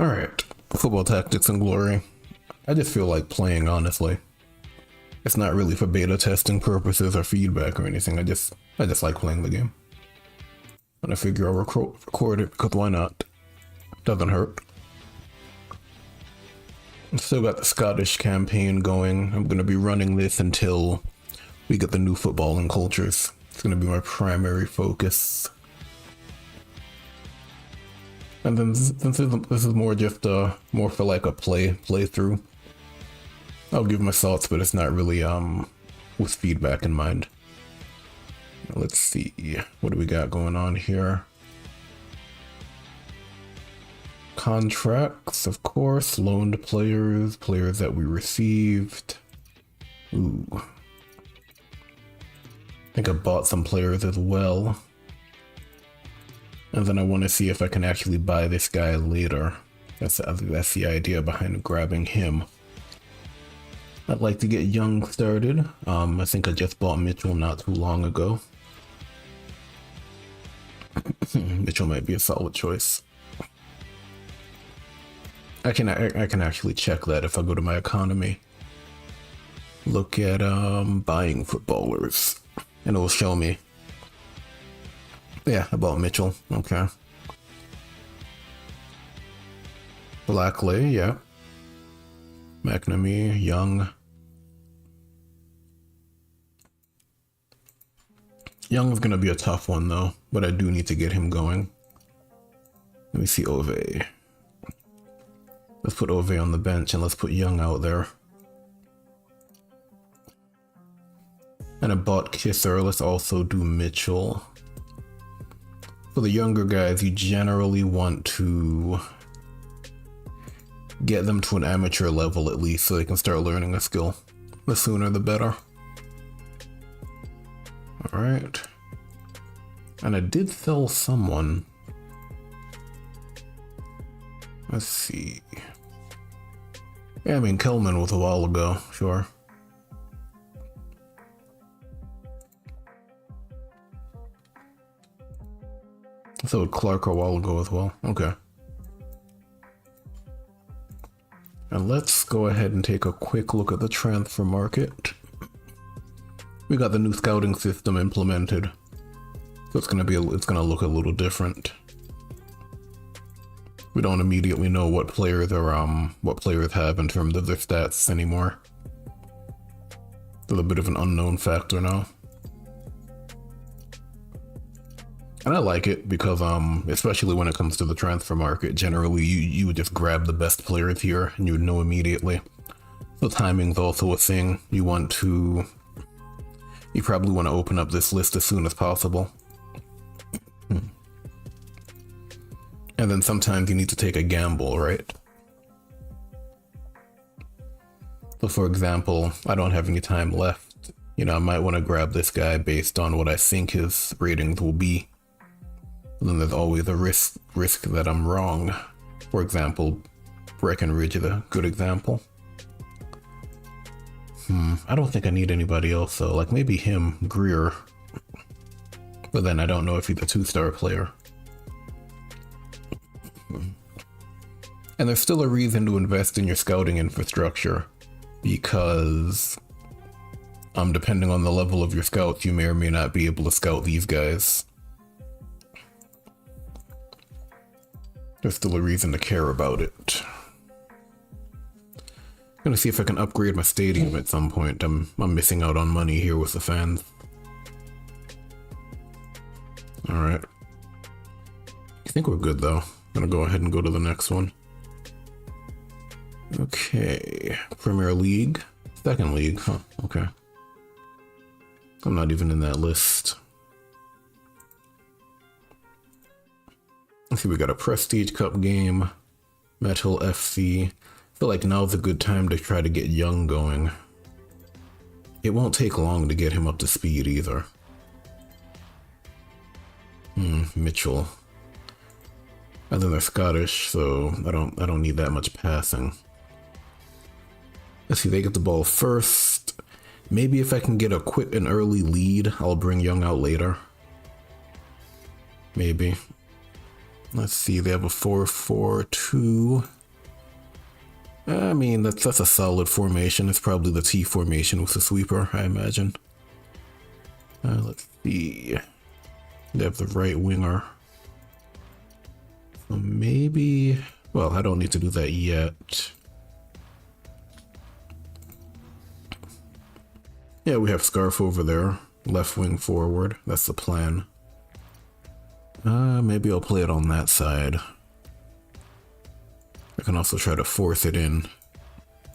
Alright, football tactics and glory. I just feel like playing, honestly. It's not really for beta testing purposes or feedback or anything. I just like playing the game. And I figure I'll record it because why not? Doesn't hurt. Still got the Scottish campaign going. I'm going to be running this until we get the new football and cultures. It's going to be my primary focus. And then since this is more just more for like a playthrough, I'll give my thoughts, but it's not really with feedback in mind. Let's see, what do we got going on here? Contracts, of course, loaned players, players that we received. Ooh. I think I bought some players as well. And then I want to see if I can actually buy this guy later. That's the idea behind grabbing him. I'd like to get Young started. I think I just bought Mitchell not too long ago. Mitchell might be a solid choice. I can actually check that if I go to my economy. Look at buying footballers, and it will show me. Yeah, I bought Mitchell. Okay. Blackley, yeah. McNamee, Young. Young is gonna be a tough one though, but I do need to get him going. Let me see Ove. Let's put Ove on the bench and let's put Young out there. And I bought Kisser. Let's also do Mitchell. For the younger guys, you generally want to get them to an amateur level at least so they can start learning a skill. The sooner the better. Alright. And I did sell someone. Let's see. Yeah, I mean, Kelman was a while ago, sure. So Clark a while ago as well. Okay. And let's go ahead and take a quick look at the transfer market. We got the new scouting system implemented, so it's gonna look a little different. We don't immediately know what players have in terms of their stats anymore. There's a bit of an unknown factor now. And I like it because, especially when it comes to the transfer market, generally you would just grab the best players here and you would know immediately. So timing's also a thing. You probably want to open up this list as soon as possible. And then sometimes you need to take a gamble, right? So for example, I don't have any time left. You know, I might want to grab this guy based on what I think his ratings will be. And then there's always a risk that I'm wrong. For example, Breckenridge is a good example. I don't think I need anybody else though. Like maybe him, Greer. But then I don't know if he's a 2-star player. And there's still a reason to invest in your scouting infrastructure, because depending on the level of your scouts, you may or may not be able to scout these guys. There's still a reason to care about it. I'm gonna see if I can upgrade my stadium at some point. I'm missing out on money here with the fans. Alright. I think we're good though. I'm gonna go ahead and go to the next one. Okay. Premier League. Second League, huh? Okay. I'm not even in that list. Let's see, we got a Prestige Cup game. Metal FC. I feel like now's a good time to try to get Young going. It won't take long to get him up to speed either. Mitchell. And then they're Scottish, so I don't need that much passing. Let's see, they get the ball first. Maybe if I can get an early lead, I'll bring Young out later. Maybe. Let's see, they have a 4-4-2. I mean, that's a solid formation. It's probably the T formation with the sweeper, I imagine. Let's see. They have the right winger. So maybe... Well, I don't need to do that yet. Yeah, we have Scarf over there. Left wing forward. That's the plan. Maybe I'll play it on that side. I can also try to force it in.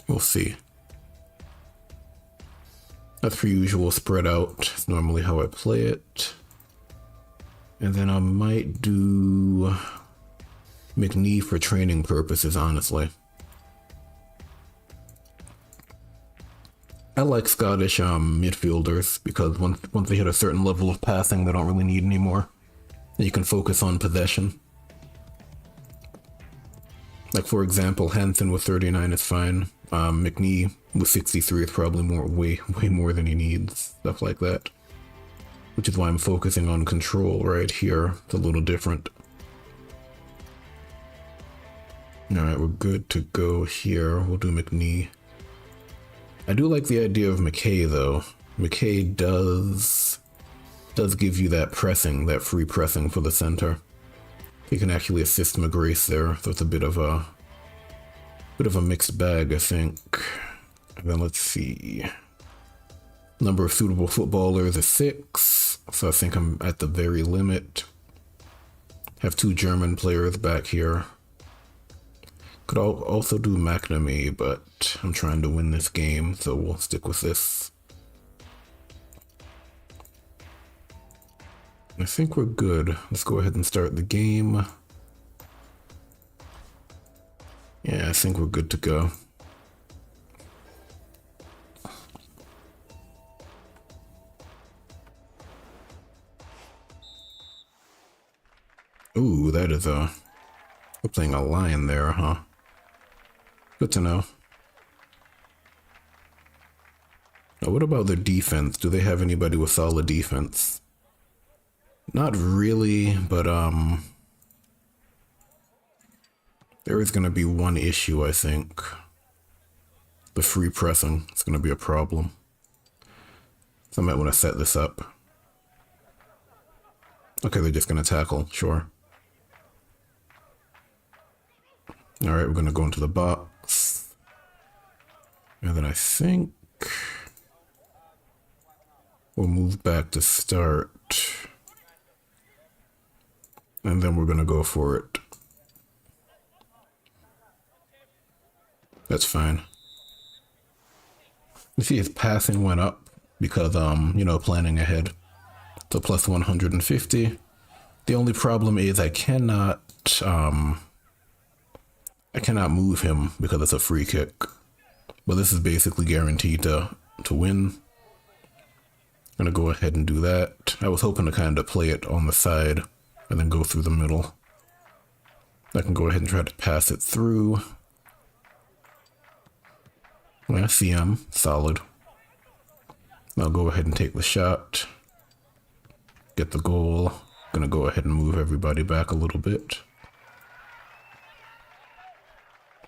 We'll see. That's per usual, spread out. It's normally how I play it. And then I might do McNee for training purposes, honestly. I like Scottish midfielders because once they hit a certain level of passing, they don't really need anymore. You can focus on possession. Like, for example, Hansen with 39 is fine. McNee with 63 is probably way more than he needs. Stuff like that. Which is why I'm focusing on control right here. It's a little different. Alright, we're good to go here. We'll do McNee. I do like the idea of McKay, though. McKay does give you that pressing, that free pressing for the center. He can actually assist McGrace there, so it's a bit of a mixed bag, I think. And then let's see. Number of suitable footballers is 6, so I think I'm at the very limit. Have 2 German players back here. Could also do McNamee, but I'm trying to win this game, so we'll stick with this. I think we're good. Let's go ahead and start the game. Yeah, I think we're good to go. Ooh, that is we're playing a lion there, huh? Good to know. Now, what about their defense? Do they have anybody with solid defense? Not really, but there is going to be one issue, I think. The free pressing is going to be a problem. So I might want to set this up. Okay, they're just going to tackle, sure. Alright, we're going to go into the box. And then I think we'll move back to start. And then we're going to go for it. That's fine. You see his passing went up because, you know, planning ahead. So plus 150. The only problem is I cannot move him because it's a free kick. But this is basically guaranteed to win. I'm gonna go ahead and do that. I was hoping to kind of play it on the side and then go through the middle. I can go ahead and try to pass it through. Well, CM, solid. I'll go ahead and take the shot. Get the goal. Gonna go ahead and move everybody back a little bit.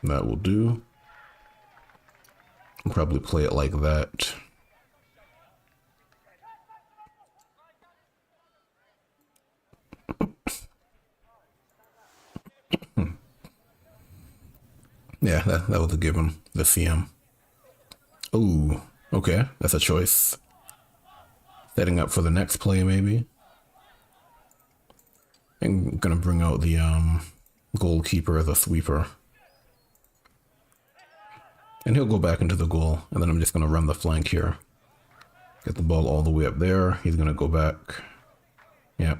That will do. I'll probably play it like that. Yeah, that was a given. The CM. Ooh, okay, that's a choice. Setting up for the next play, maybe. I'm gonna bring out the goalkeeper as a sweeper. And he'll go back into the goal, and then I'm just gonna run the flank here. Get the ball all the way up there. He's gonna go back. Yep.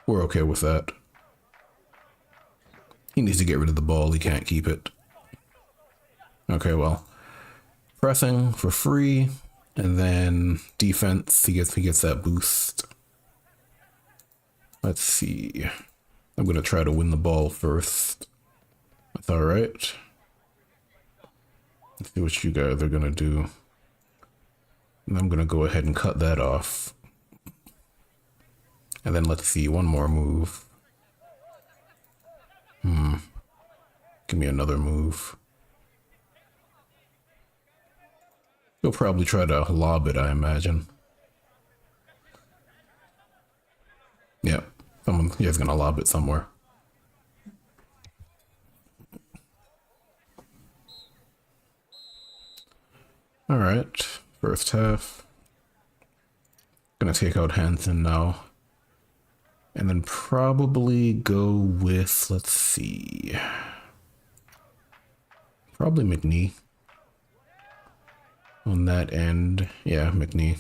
We're okay with that. He needs to get rid of the ball. He can't keep it. Okay, well, pressing for free, and then defense. He gets that boost. Let's see. I'm gonna try to win the ball first. That's all right. Let's see what you guys are gonna do. And I'm gonna go ahead and cut that off. And then let's see, one more move. Give me another move. He'll probably try to lob it, I imagine. Yeah, he's gonna lob it somewhere. Alright, first half. Gonna take out Hansen now. And then probably go with, let's see. Probably McNee. On that end, yeah, McNee.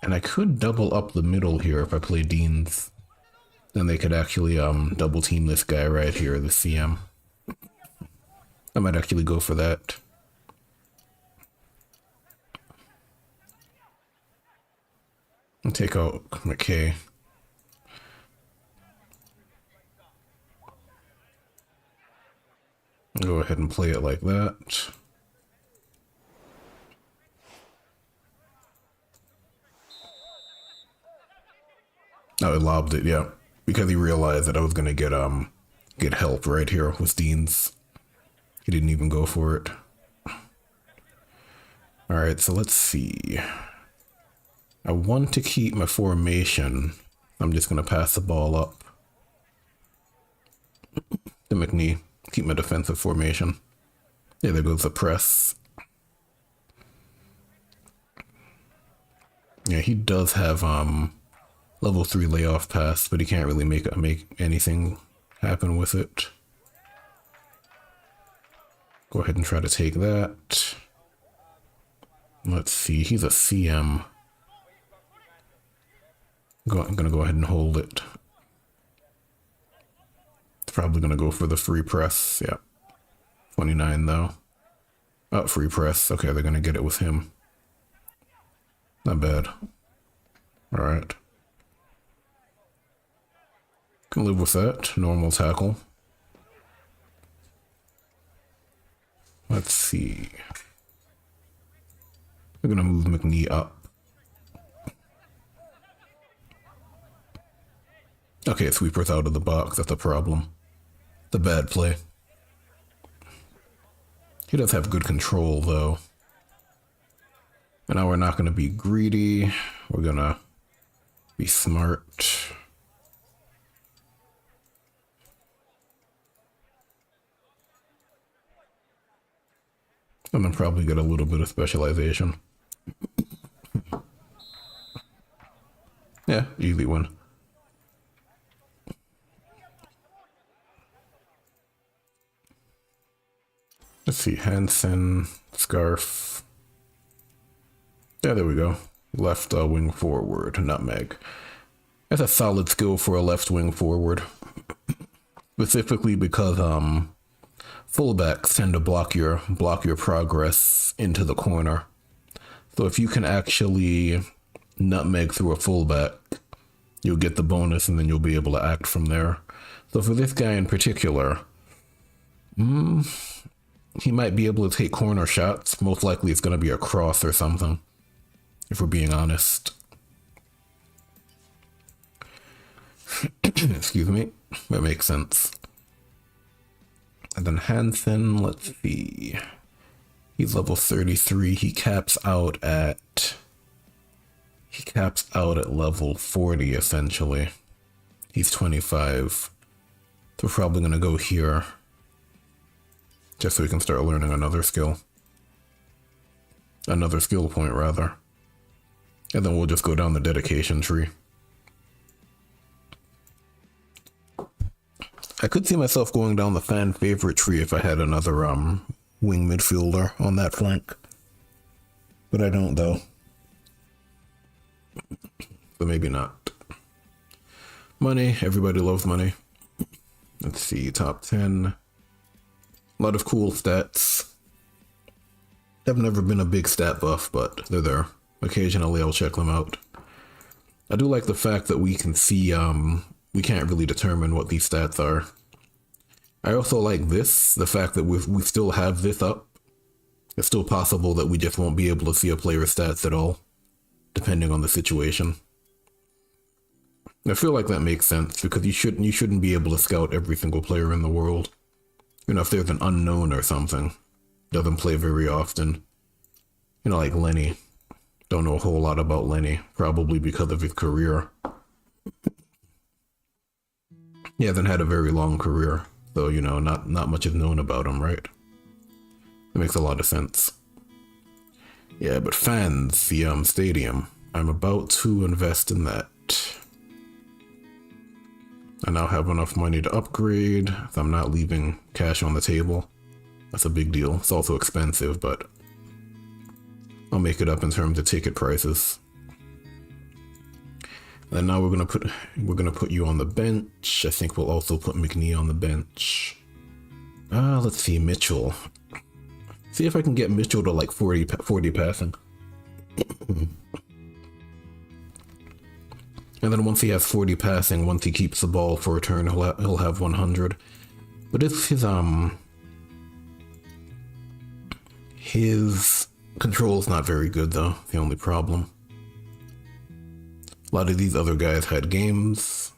And I could double up the middle here if I play Deans. Then they could actually double team this guy right here, the CM. I might actually go for that. And take out McKay. Go ahead and play it like that. Oh, he lobbed it, yeah. Because he realized that I was gonna get help right here with Deans. He didn't even go for it. Alright, so let's see. I want to keep my formation. I'm just gonna pass the ball up to McNee. Keep my defensive formation. Yeah, there goes the press. Yeah, he does have level 3 layoff pass, but he can't really make anything happen with it. Go ahead and try to take that. Let's see, he's a CM. I'm gonna go ahead and hold it. It's probably gonna go for the free press, yeah. 29 though. Oh, free press, okay, they're gonna get it with him. Not bad. Alright. Can live with that. Normal tackle. Let's see. We're gonna move McNee up. Okay, sweeper's out of the box. That's a problem. It's a bad play. He does have good control, though. And now we're not gonna be greedy. We're gonna be smart. And then probably get a little bit of specialization. Yeah, easy win. Let's see, Hansen, Scarf. Yeah, there we go. Left wing forward, Nutmeg. That's a solid skill for a left wing forward. Specifically because fullbacks tend to block your progress into the corner. So if you can actually nutmeg through a fullback, you'll get the bonus and then you'll be able to act from there. So for this guy in particular, he might be able to take corner shots. Most likely it's going to be a cross or something, if we're being honest. Excuse me. That makes sense. And then Hansen, let's see. He's level 33. He caps out at level 40 essentially. He's 25. So we're probably gonna go here. Just so we can start learning another skill. Another skill point rather. And then we'll just go down the dedication tree. I could see myself going down the fan favorite tree if I had another wing midfielder on that flank. But I don't though. So maybe not. Money, everybody loves money. Let's see, top 10. A lot of cool stats. I've never been a big stat buff, but they're there. Occasionally I'll check them out. I do like the fact that we can see we can't really determine what these stats are. I also like this, the fact that we still have this up. It's still possible that we just won't be able to see a player's stats at all. depending on the situation. I feel like that makes sense because you shouldn't be able to scout every single player in the world. You know, if there's an unknown or something, doesn't play very often. You know, like Lenny. Don't know a whole lot about Lenny, probably because of his career. He hasn't had a very long career, so, you know, not much is known about him, right? That makes a lot of sense. Yeah, but fans, the stadium, I'm about to invest in that. I now have enough money to upgrade, so I'm not leaving cash on the table. That's a big deal. It's also expensive, but I'll make it up in terms of ticket prices. And now we're gonna put you on the bench. I think we'll also put McNee on the bench. Let's see, Mitchell. See if I can get Mitchell to like 40 passing. And then once he has 40 passing, once he keeps the ball for a turn, he'll have 100. But if his control's not very good though, the only problem. A lot of these other guys had games.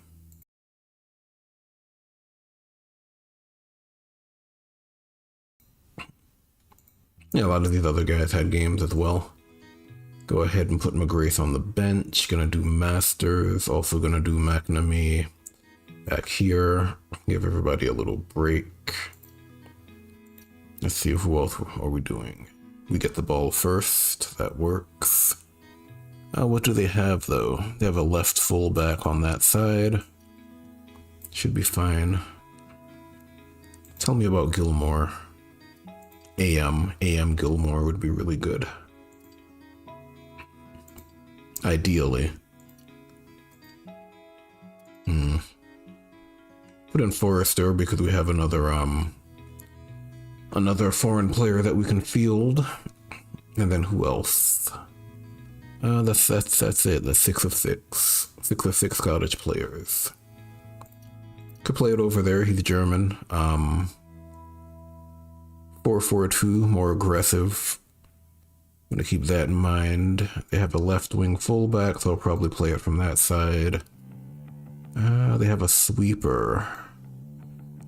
Yeah, a lot of these other guys had games as well. Go ahead and put McGrath on the bench. Gonna do Masters. Also gonna do McNamee back here. Give everybody a little break. Let's see who else are we doing. We get the ball first. That works. What do they have though? They have a left fullback on that side. Should be fine. Tell me about Gilmore. AM Gilmore would be really good. Ideally. Put in Forrester because we have another foreign player that we can field. And then who else? That's it. That's 6 of 6. 6 of 6 college players. Could play it over there. He's German. 4-4-2, more aggressive. I'm gonna keep that in mind. They have a left wing fullback, so I'll probably play it from that side. They have a sweeper.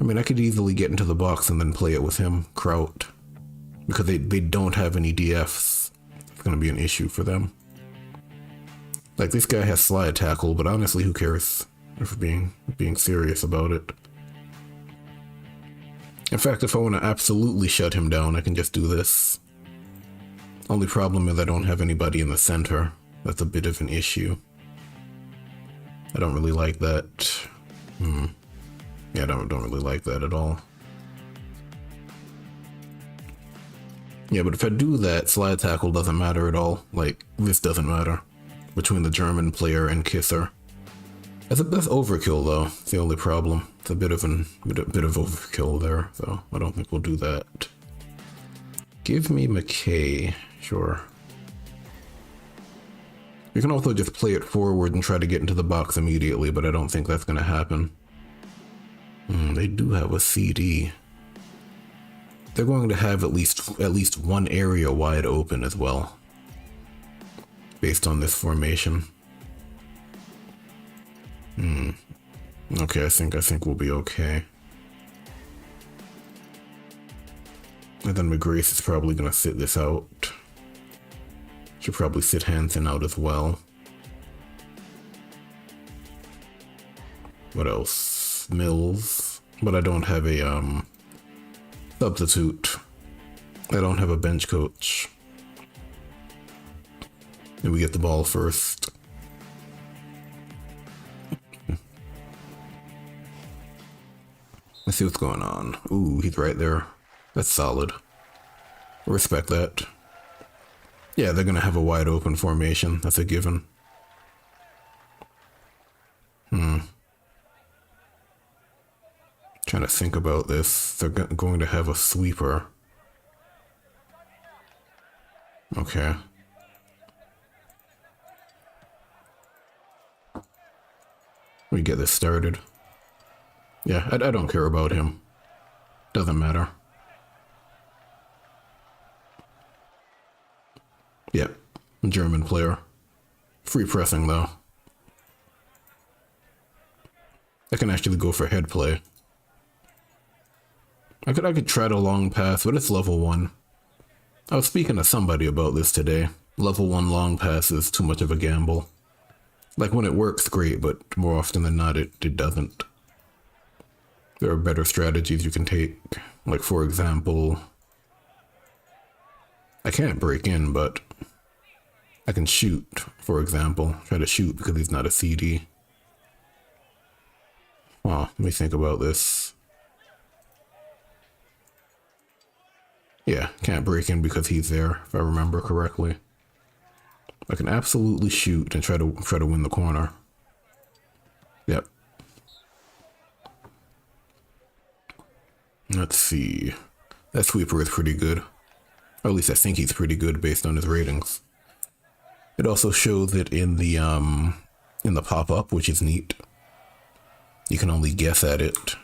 I mean, I could easily get into the box and then play it with him, Kraut. Because they don't have any DFs. It's gonna be an issue for them. Like, this guy has slide tackle, but honestly, who cares? If we're being serious about it. In fact, if I want to absolutely shut him down, I can just do this. Only problem is I don't have anybody in the center. That's a bit of an issue. I don't really like that. Yeah, I don't really like that at all. Yeah, but if I do that, slide tackle doesn't matter at all. Like, this doesn't matter. Between the German player and Kisser. That's overkill though. It's the only problem. It's a bit of overkill there, so I don't think we'll do that. Give me McKay, sure. You can also just play it forward and try to get into the box immediately, but I don't think that's gonna happen. They do have a CD. They're going to have at least one area wide open as well, based on this formation. Okay, I think we'll be okay. And then McGrath is probably gonna sit this out. Should probably sit Hansen out as well. What else? Mills. But I don't have a substitute. I don't have a bench coach. And we get the ball first. Let's see what's going on. Ooh, he's right there. That's solid. Respect that. Yeah, they're gonna have a wide open formation. That's a given. Trying to think about this. They're going to have a sweeper. Okay. We get this started. Yeah, I don't care about him. Doesn't matter. Yep, German player. Free pressing though. I can actually go for head play. I could try to long pass, but it's level 1. I was speaking to somebody about this today. Level 1 long pass is too much of a gamble. Like when it works, great, but more often than not, it doesn't. There are better strategies you can take. Like for example, I can't break in, but I can shoot, for example. Try to shoot because he's not a CD. Oh, let me think about this. Yeah, can't break in because he's there, if I remember correctly. I can absolutely shoot and try to win the corner. Yep. Let's see. That sweeper is pretty good. Or at least I think he's pretty good based on his ratings. It also shows it in the pop-up, which is neat. You can only guess at it.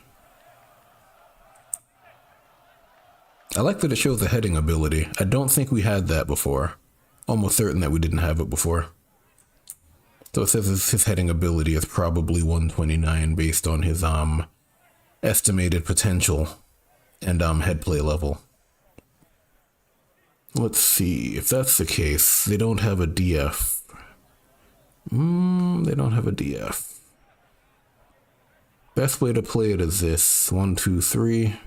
I like that it shows the heading ability. I don't think we had that before. Almost certain that we didn't have it before. So it says his heading ability is probably 129 based on his estimated potential and head play level. Let's see, if that's the case, they don't have a DF. They don't have a DF. Best way to play it is this. 1, 2, 3.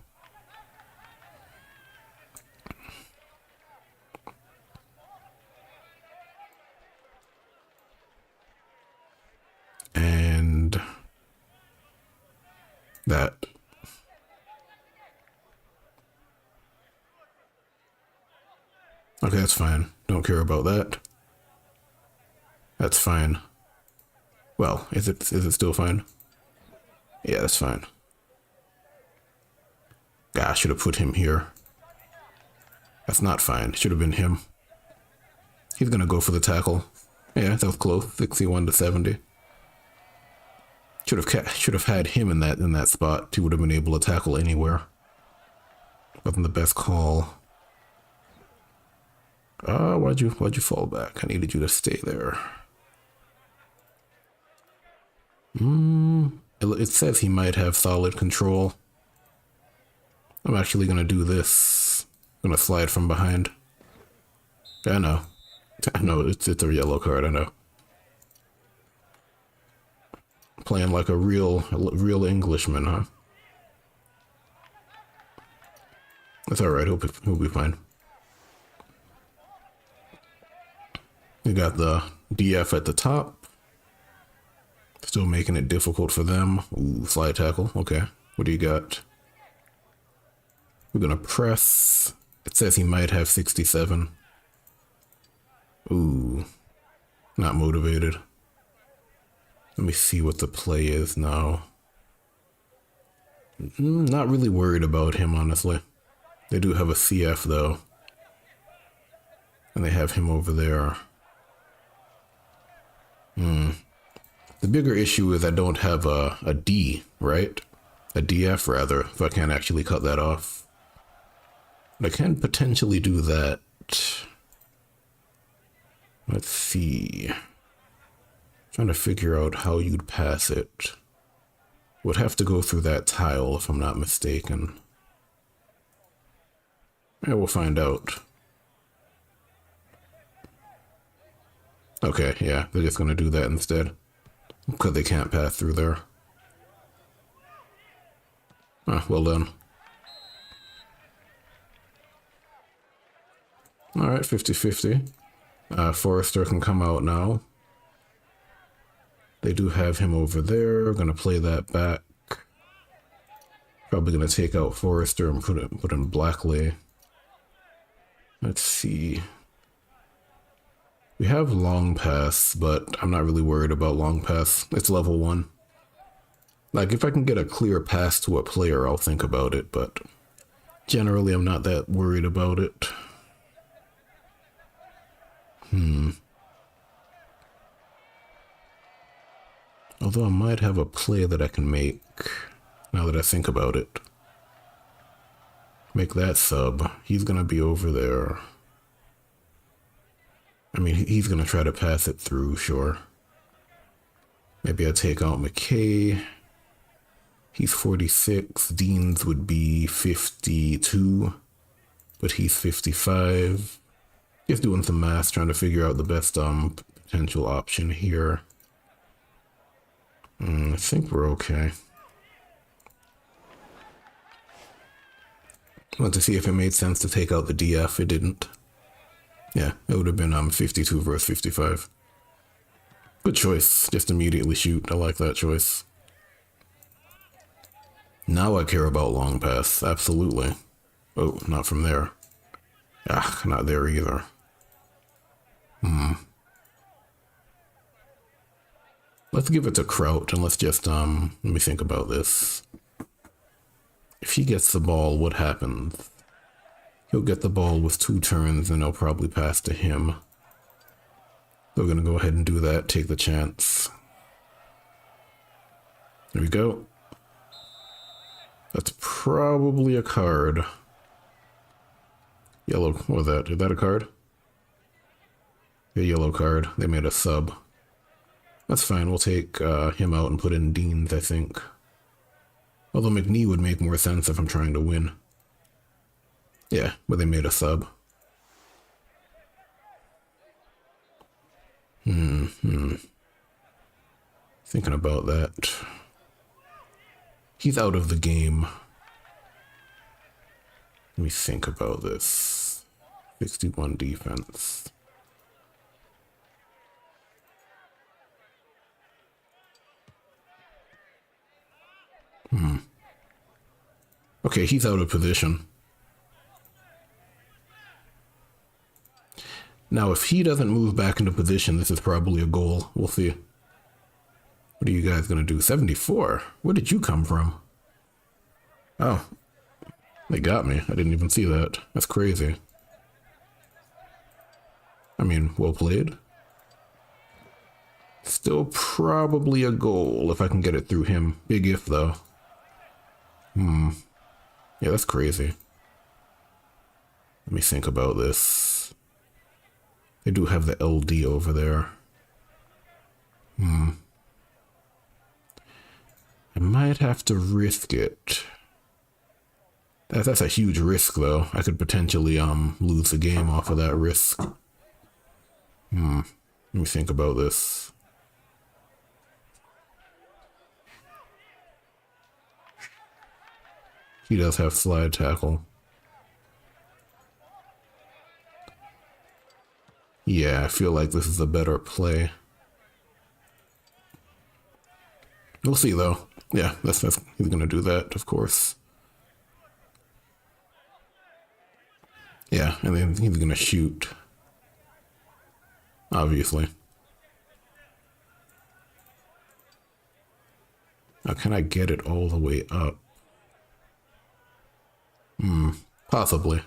And that. Okay, that's fine. Don't care about that. That's fine. Well, is it still fine? Yeah, that's fine. God, I should have put him here. That's not fine. Should have been him. He's gonna go for the tackle. Yeah, that was close. 61 to 70. Should have had him in that spot. He would have been able to tackle anywhere. Wasn't the best call. Why'd you fall back? I needed you to stay there. It says he might have solid control. I'm actually gonna do this. I'm gonna slide from behind. I know. I know, it's a yellow card, I know. Playing like a real Englishman, huh? That's alright, he'll be fine. We got the DF at the top. Still making it difficult for them. Ooh, slide tackle. Okay. What do you got? We're gonna press. It says he might have 67. Ooh. Not motivated. Let me see what the play is now. Not really worried about him, honestly. They do have a CF, though. And they have him over there. The bigger issue is I don't have a D, right? A DF, rather, so I can't actually cut that off. But I can potentially do that. Let's see. Trying to figure out how you'd pass it. Would have to go through that tile if I'm not mistaken. Yeah, we'll find out. Okay, yeah, they're just gonna do that instead. Because they can't pass through there. Ah, well done. Alright, 50-50. Forrester can come out now. They do have him over there. Gonna play that back. Probably gonna take out Forrester and put in Blackley. Let's see. We have long pass, but I'm not really worried about long pass. It's level 1. Like, if I can get a clear pass to a player, I'll think about it, but generally I'm not that worried about it. Although I might have a play that I can make, now that I think about it. Make that sub. He's gonna be over there. I mean, he's gonna try to pass it through, sure. Maybe I take out McKay. He's 46. Dean's would be 52, but he's 55. Just doing some math, trying to figure out the best potential option here. I think we're okay. I want to see if it made sense to take out the DF. It didn't. Yeah, it would have been 52 versus 55. Good choice. Just immediately shoot. I like that choice. Now I care about long pass. Absolutely. Oh, not from there. Ah, not there either. Let's give it to Kraut and let's just, let me think about this. If he gets the ball, what happens? He'll get the ball with 2 turns and they'll probably pass to him. We're gonna go ahead and do that, take the chance. There we go. That's probably a card. Yellow, what was that? Is that a card? A yellow card. They made a sub. That's fine, we'll take him out and put in Deans, I think. Although McNee would make more sense if I'm trying to win. Yeah, but they made a sub. Thinking about that. He's out of the game. Let me think about this. 61 defense. Okay, he's out of position. Now, if he doesn't move back into position, this is probably a goal. We'll see. What are you guys going to do? 74? Where did you come from? Oh. They got me. I didn't even see that. That's crazy. I mean, well played. Still probably a goal if I can get it through him. Big if, though. Yeah, that's crazy. Let me think about this. They do have the LD over there. I might have to risk it. That's a huge risk, though. I could potentially lose the game off of that risk. Let me think about this. He does have slide tackle. Yeah, I feel like this is a better play. We'll see, though. Yeah, that's he's gonna do that, of course. Yeah, and then he's gonna shoot. Obviously. Now, can I get it all the way up? Possibly.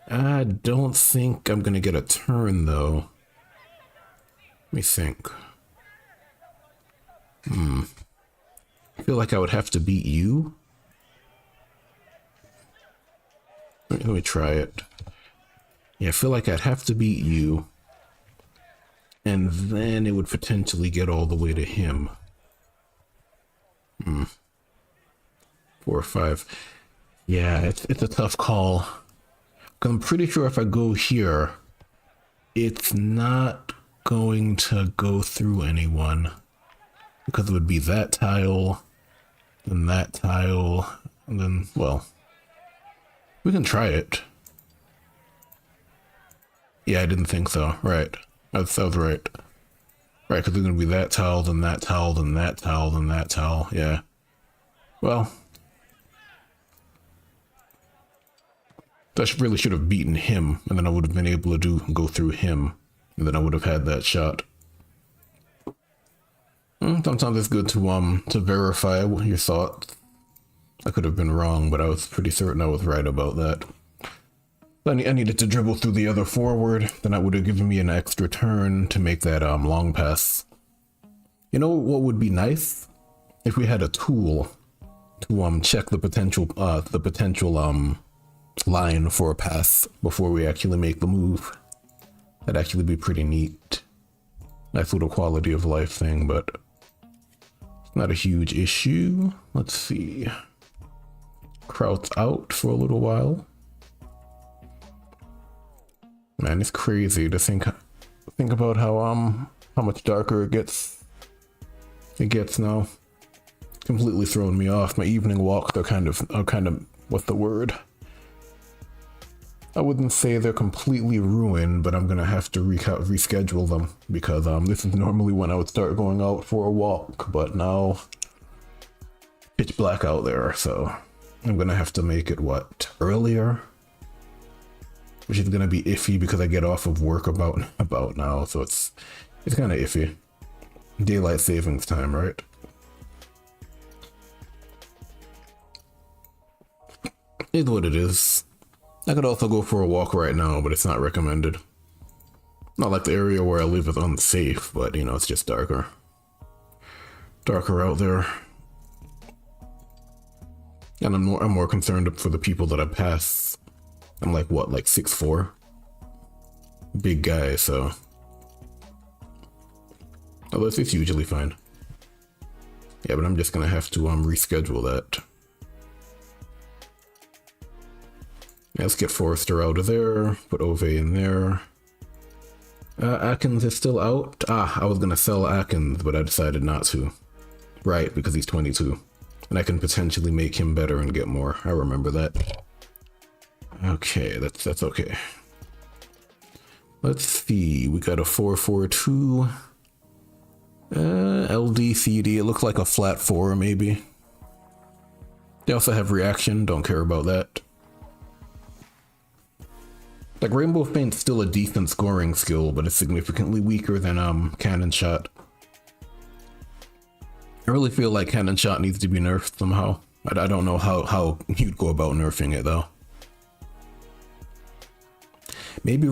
I don't think I'm gonna get a turn, though. Let me think. I feel like I would have to beat you. Let me try it. Yeah, I feel like I'd have to beat you. And then it would potentially get all the way to him. 4 or 5. Yeah, it's a tough call. 'Cause I'm pretty sure if I go here, it's not going to go through anyone. Because it would be that tile, and that tile, and then, well, we can try it. Yeah, I didn't think so. Right. That was right. Right, because it's going to be that tile, then that tile, then that tile, then that tile. Yeah. Well, that really should have beaten him, and then I would have been able to go through him, and then I would have had that shot. Sometimes it's good to verify your thoughts. I could have been wrong, but I was pretty certain I was right about that. I needed to dribble through the other forward, then that would have given me an extra turn to make that long pass. You know what would be nice? If we had a tool to check the potential line for a pass before we actually make the move. That'd actually be pretty neat. Nice little quality of life thing, but it's not a huge issue. Let's see. Kraut's out for a little while. Man, it's crazy to think about how much darker it gets. It gets now. Completely thrown me off. My evening walks are kind of what's the word? I wouldn't say they're completely ruined, but I'm gonna have to reschedule them because this is normally when I would start going out for a walk, but now pitch black out there, so I'm gonna have to make it earlier, which is gonna be iffy because I get off of work about now, so it's kind of iffy. Daylight savings time, right? Is what it is. I could also go for a walk right now, but it's not recommended. Not like the area where I live is unsafe, but you know, it's just darker. Darker out there. And I'm more concerned for the people that I pass. I'm like, what, like 6'4"? Big guy, so. Although it's usually fine. Yeah, but I'm just gonna have to reschedule that. Yeah, let's get Forrester out of there, put Ove in there. Atkins is still out. I was gonna sell Atkins, but I decided not to. Right, because he's 22. And I can potentially make him better and get more. I remember that. Okay, that's okay. Let's see, we got a 442. LDCD, it looks like a flat 4 maybe. They also have reaction, don't care about that. Like, Rainbow Feint's still a decent scoring skill, but it's significantly weaker than Cannon Shot. I really feel like Cannon Shot needs to be nerfed somehow. I don't know how you'd go about nerfing it though. Maybe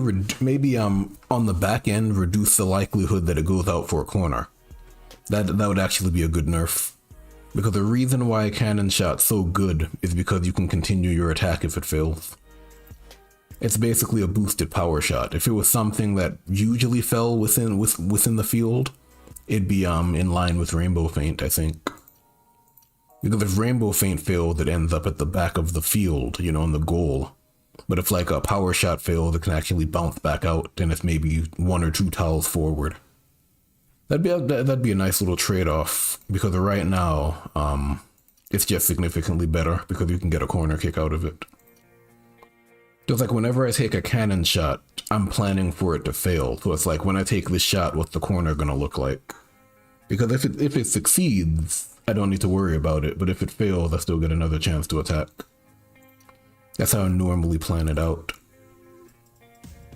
on the back end reduce the likelihood that it goes out for a corner. That would actually be a good nerf. Because the reason why Cannon Shot's so good is because you can continue your attack if it fails. It's basically a boosted power shot. If it was something that usually fell within the field, it'd be in line with Rainbow Feint, I think. Because if Rainbow Feint failed, it ends up at the back of the field, you know, in the goal. But if like a power shot failed, it can actually bounce back out, and it's maybe 1 or 2 tiles forward. That'd be a nice little trade-off, because right now, it's just significantly better because you can get a corner kick out of it. Just like whenever I take a cannon shot, I'm planning for it to fail. So it's like, when I take this shot, what's the corner gonna look like? Because if it succeeds, I don't need to worry about it. But if it fails, I still get another chance to attack. That's how I normally plan it out.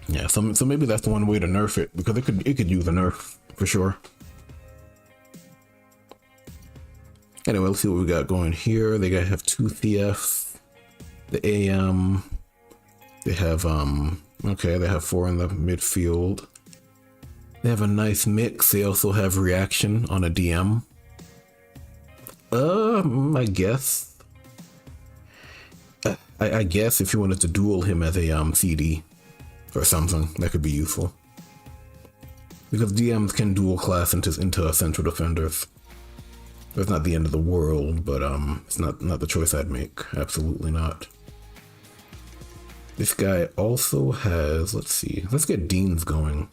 Yeah, so maybe that's one way to nerf it, because it could use a nerf for sure. Anyway, let's see what we got going here. They have 2 CFs, the AM. They have okay, they have 4 in the midfield. They have a nice mix. They also have reaction on a DM. I guess. I guess if you wanted to duel him as a CD or something, that could be useful. Because DMs can dual class into central defenders. It's not the end of the world, but it's not the choice I'd make. Absolutely not. This guy also has, let's see, let's get Dean's going.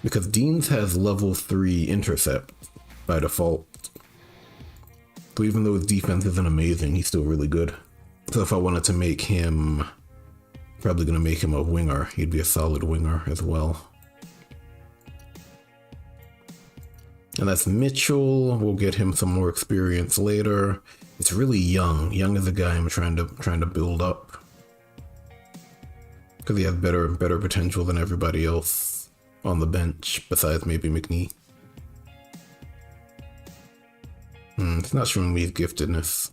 Because Dean's has level 3 intercept by default. So even though his defense isn't amazing, he's still really good. So if I wanted to make him, probably gonna make him a winger, he'd be a solid winger as well. And that's Mitchell. We'll get him some more experience later. It's really young. Young is a guy I'm trying to build up. Because he has better potential than everybody else on the bench, besides maybe McNee. It's not showing me his giftedness.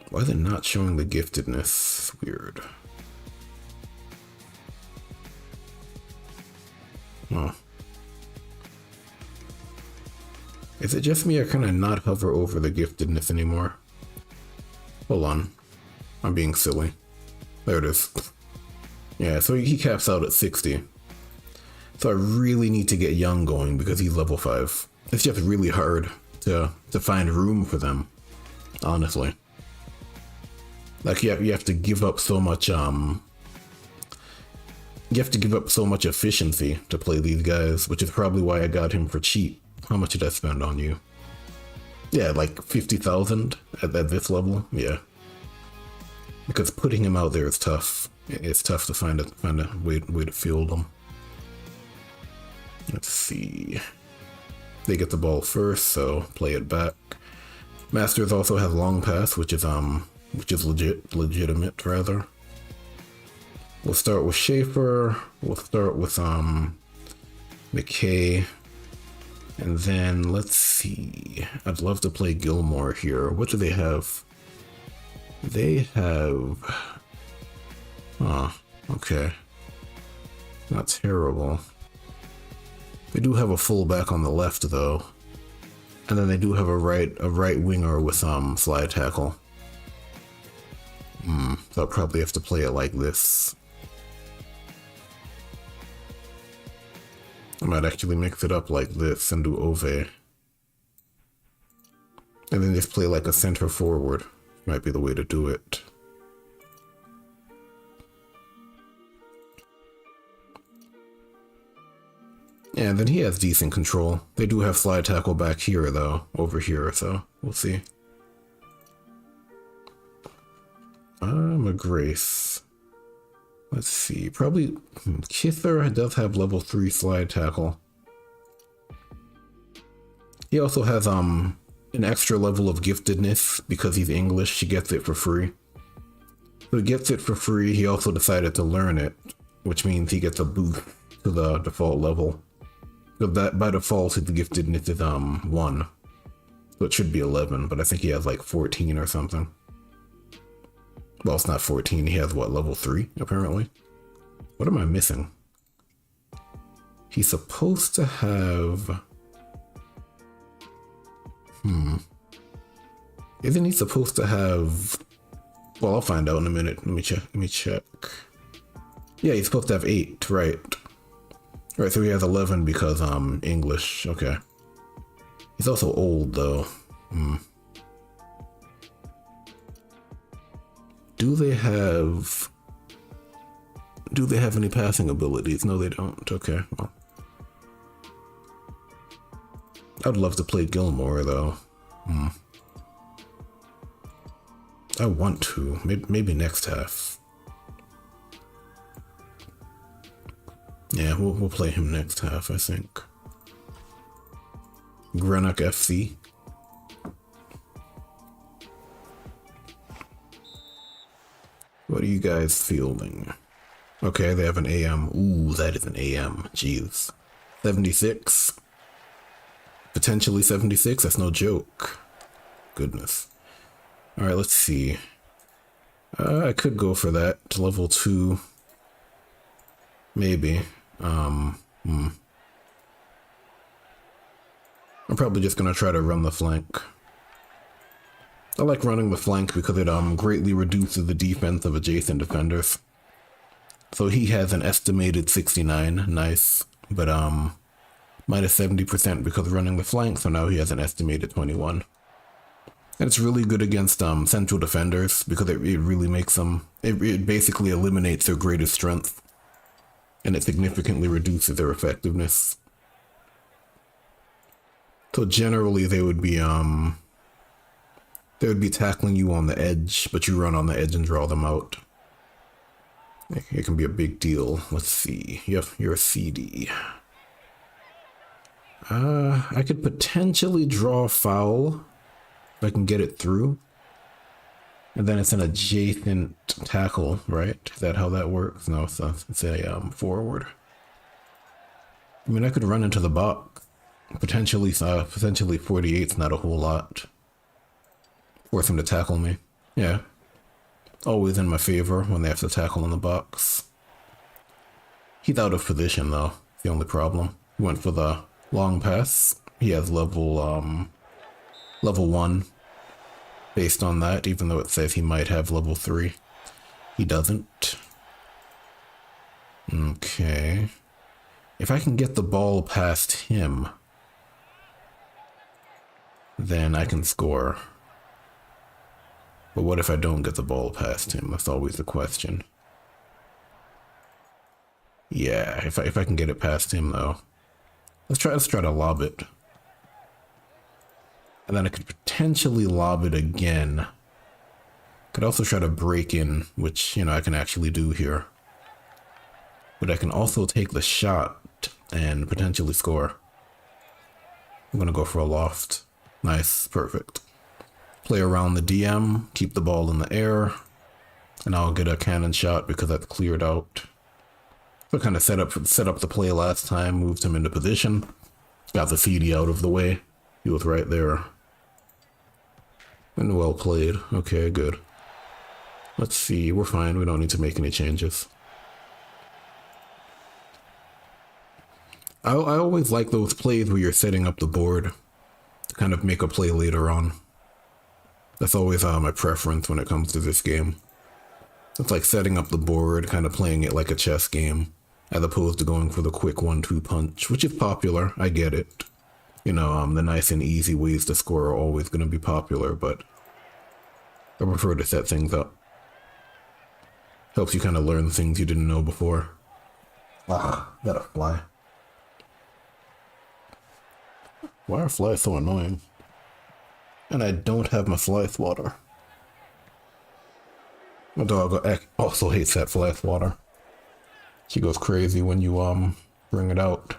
Why is it not showing the giftedness? Weird. Oh. Is it just me, or can I not hover over the giftedness anymore? Hold on. I'm being silly. There it is. Yeah, so he caps out at 60. So I really need to get Young going because he's level 5. It's just really hard to find room for them, honestly. Like you have to give up so much you have to give up so much efficiency to play these guys, which is probably why I got him for cheap. How much did I spend on you? Yeah, like 50,000 at this level. Yeah, because putting him out there is tough. It's tough to find a way to field them. Let's see. They get the ball first, so play it back. Masters also has long pass, which is legitimate rather. We'll start with Schaefer. We'll start with McKay. And then let's see. I'd love to play Gilmore here. What do they have? They have... Oh, okay. Not terrible. They do have a fullback on the left though. And then they do have a right winger with slide tackle. So I'll probably have to play it like this. I might actually mix it up like this and do Ove. And then just play like a center forward. Might be the way to do it. Yeah, and then he has decent control. They do have slide tackle back here though, over here, so we'll see. McGrace. Let's see, probably Kither does have level 3 slide tackle. He also has an extra level of giftedness because he's English. He gets it for free. So he gets it for free. He also decided to learn it, which means he gets a boost to the default level. So that by default the giftedness is 1. So it should be 11, but I think he has like 14 or something. Well, it's not 14. He has, what, level 3, apparently? What am I missing? He's supposed to have... Isn't he supposed to have... Well, I'll find out in a minute. Let me check. Yeah, he's supposed to have 8, right. Right, so he has 11 because, English. Okay. He's also old, though. Do they have any passing abilities? No, they don't. Okay, well. I'd love to play Gilmore, though. I want to. Maybe next half. Yeah, we'll play him next half, I think. Greenock FC. What are you guys fielding? Okay, they have an AM. Ooh, that is an AM. Jeez. 76. Potentially 76. That's no joke. Goodness. Alright, let's see. I could go for that. Level 2. Maybe. I'm probably just gonna try to run the flank. I like running the flank because it greatly reduces the defense of adjacent defenders. So he has an estimated 69, nice, but minus 70% because of running the flank, so now he has an estimated 21. And it's really good against central defenders because it really makes them, it basically eliminates their greatest strength. And it significantly reduces their effectiveness. So generally they would be tackling you on the edge, but you run on the edge and draw them out. It can be a big deal. Let's see. You're a CD. I could potentially draw a foul if I can get it through. And then it's an adjacent tackle, right? Is that how that works? No, it's a forward. I mean, I could run into the box. Potentially 48's not a whole lot. Force him to tackle me. Yeah. Always in my favor when they have to tackle in the box. He's out of position though. The only problem. He went for the long pass. He has level 1. based on that, even though it says he might have level 3. He doesn't. Okay. If I can get the ball past him, then I can score. But what if I don't get the ball past him? That's always the question. Yeah, if I can get it past him though. Let's try to lob it. And then I could potentially lob it again. Could also try to break in, which, you know, I can actually do here. But I can also take the shot and potentially score. I'm gonna go for a loft. Nice, perfect. Play around the DM, keep the ball in the air, and I'll get a cannon shot because that's cleared out. So I kind of set up the play last time, moved him into position, got the CD out of the way. He was right there. And well played. Okay, good. Let's see, we're fine. We don't need to make any changes. I always like those plays where you're setting up the board to kind of make a play later on. That's always my preference when it comes to this game. It's like setting up the board, kind of playing it like a chess game, as opposed to going for the quick 1-2 punch, which is popular. I get it. You know, the nice and easy ways to score are always going to be popular, but I prefer to set things up. Helps you kind of learn things you didn't know before. Ah, got a fly. Why are flies so annoying? And I don't have my fly swatter. My dog also hates that fly swatter. She goes crazy when you bring it out.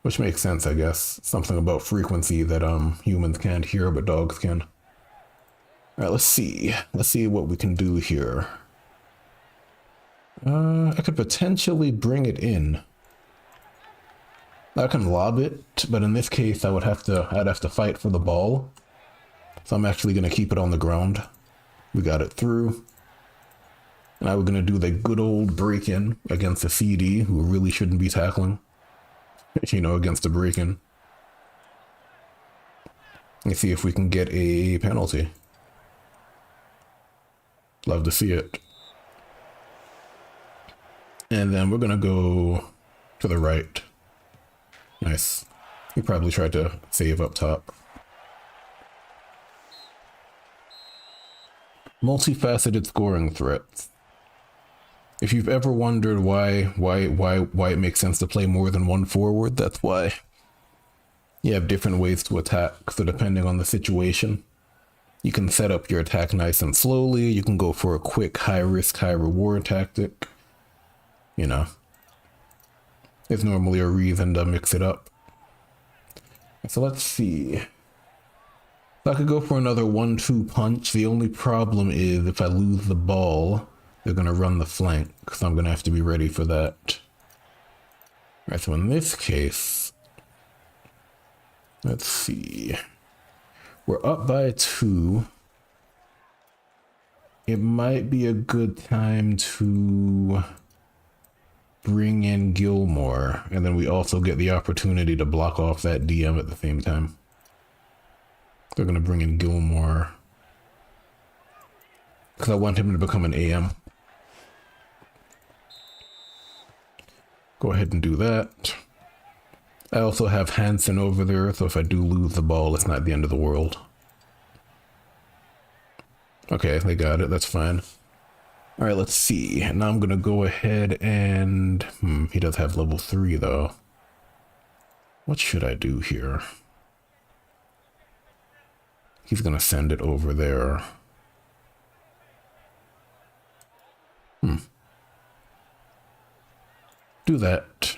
Which makes sense, I guess. Something about frequency that humans can't hear, but dogs can. Alright, let's see. Let's see what we can do here. I could potentially bring it in. I can lob it, but in this case I'd have to fight for the ball. So I'm actually gonna keep it on the ground. We got it through. And now we're gonna do the good old break-in against a CD who really shouldn't be tackling. You know, against a break-in. Let's see if we can get a penalty. Love to see it. And then we're gonna go to the right. Nice. He probably tried to save up top. Multifaceted scoring threats. If you've ever wondered why it makes sense to play more than one forward, that's why. You have different ways to attack, so depending on the situation, you can set up your attack nice and slowly, you can go for a quick high-risk, high-reward tactic. You know. There's normally a reason to mix it up. So let's see. So I could go for another 1-2 punch. The only problem is if I lose the ball, they're going to run the flank, so I'm going to have to be ready for that. Alright, so in this case, let's see. We're up by 2. It might be a good time to bring in Gilmore, and then we also get the opportunity to block off that DM at the same time. They're going to bring in Gilmore because I want him to become an AM. Go ahead and do that. I also have Hansen over there, so if I do lose the ball, it's not the end of the world. Okay, they got it. That's fine. All right, let's see. Now I'm going to go ahead and... he does have level 3, though. What should I do here? He's going to send it over there. Do that.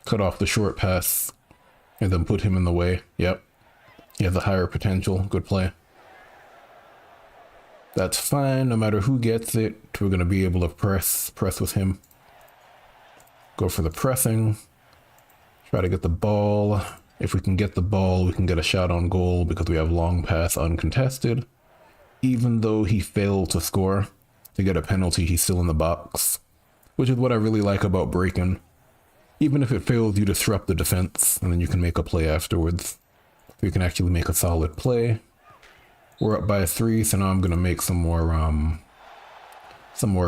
Cut off the short pass and then put him in the way. Yep. He has a higher potential. Good play. That's fine. No matter who gets it, we're going to be able to press with him. Go for the pressing. Try to get the ball. If we can get the ball, we can get a shot on goal because we have long pass uncontested. Even though he failed to score, to get a penalty, he's still in the box. Which is what I really like about breaking. Even if it fails, you disrupt the defense, and then you can make a play afterwards. we can actually make a solid play. We're up by 3, so now I'm gonna make some more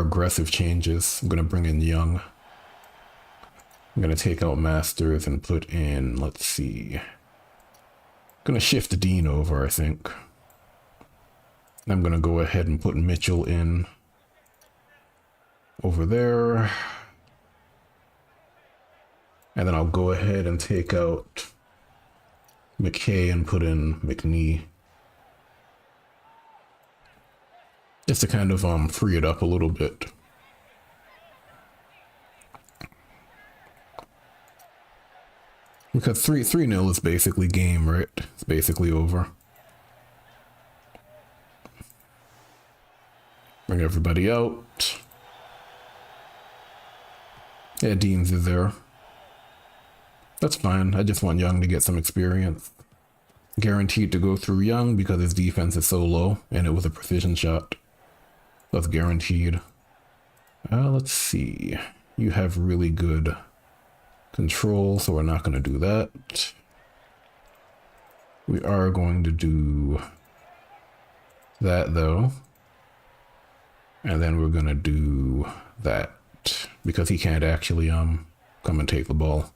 aggressive changes. I'm gonna bring in Young. I'm gonna take out Masters and put in, let's see. I'm gonna shift Dean over, I think. I'm gonna go ahead and put Mitchell in over there. And then I'll go ahead and take out McKay and put in McNee. Just to kind of free it up a little bit. Because 3-0 is basically game, right? It's basically over. Bring everybody out. Yeah, Dean's is there. That's fine. I just want Young to get some experience. Guaranteed to go through Young because his defense is so low, and it was a precision shot. That's guaranteed. Let's see. You have really good control, so we're not going to do that. We are going to do that, though. And then we're going to do that, because he can't actually come and take the ball.